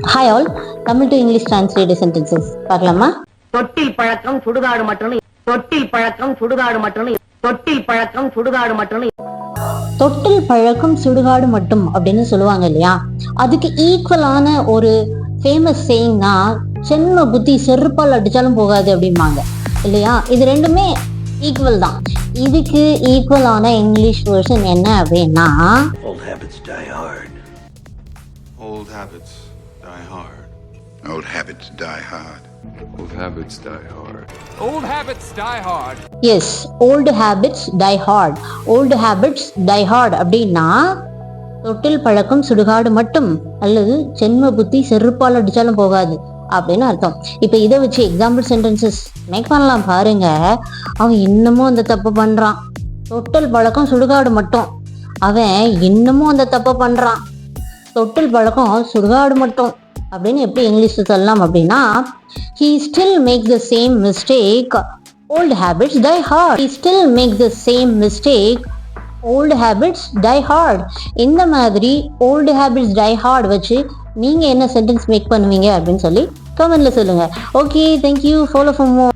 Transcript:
Hi all, Tamil to English translated sentences பார்க்கலாமா? தொட்டில் பழக்கம் சுடுகாடு மட்டும். தொட்டில் பழக்கம் சுடுகாடு மட்டும். தொட்டில் பழக்கம் சுடுகாடு மட்டும். தொட்டில் பழக்கம் சுடுகாடு மட்டும் அப்படின்னு சொல்லுவாங்க இல்லையா? அதுக்கு ஈக்குவலான ஒரு ஃபேமஸ் சேயிங்னா சென்ம புத்தி செருப்பால் அடிச்சாலும் போகாது அப்படிம்பாங்க இல்லையா? இது ரெண்டுமே ஈக்குவல் தான். இதுக்கு ஈக்குவலான இங்கிலீஷ் வெர்ஷன் என்ன அப்படின்னா Old habits die hard. Old habits die hard. Old habits die hard. Old habits die hard. Old habits die hard. Yes, old habits die hard. Old habits die hard அப்படின்னா தொட்டில் பழக்கம் சுடுகாடு மட்டும் அல்லது சென்ம புத்தி செருப்பால் அடிச்சாலும் போகாது அப்படின்னு அர்த்தம். இப்ப இதை வச்சு எக்ஸாம்பிள் சென்டென்சஸ் மேக் பண்ணலாம் பாருங்க. அவன் இன்னமும் அந்த தப்பு பண்றான். தொட்டில் பழக்கம் சுடுகாடு மட்டும். அவன் இன்னமும் அந்த தப்பு பண்றான். தொட்டில் பழக்கம் சுடுகாடு மட்டும் அப்படின்னு எப்படி இங்கிலீஷ்ல சொல்லலாம் அப்படின்னா he still makes the same mistake, old habits die hard. He still makes the same mistake, old habits die hard. இந்த மாதிரி old habits die hard வச்சு நீங்க என்ன சென்டென்ஸ் மேக் பண்ணுவீங்க அப்படின்னு சொல்லி கமெண்ட்ல சொல்லுங்க. Okay, thank you. Follow for more.